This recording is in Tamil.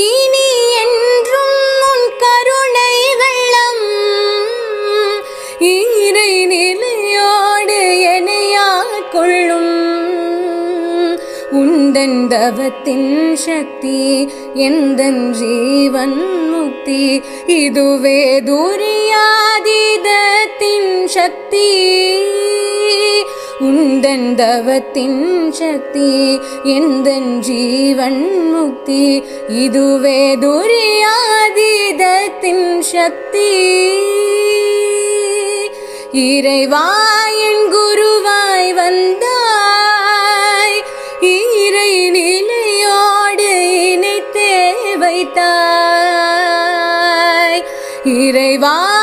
இனி என்றும் உன் கருணை வெள்ளம் இறை நிலையோடு எனையாள் கொள்ளும். உந்தன் தவத்தின் சக்தி எந்தன் ஜீவன் முக்தி இதுவே துரியாதீதத்தின் சக்தி. உந்தன் தவத்தின் சக்தி எந்தன் ஜீவன் முக்தி இதுவே துரியாதீதத்தின் சக்தி. இறைவா என் குருவாய் வந்தாய் இறை நிலையோடு இணைத்தே வைத்தாய். இறைவா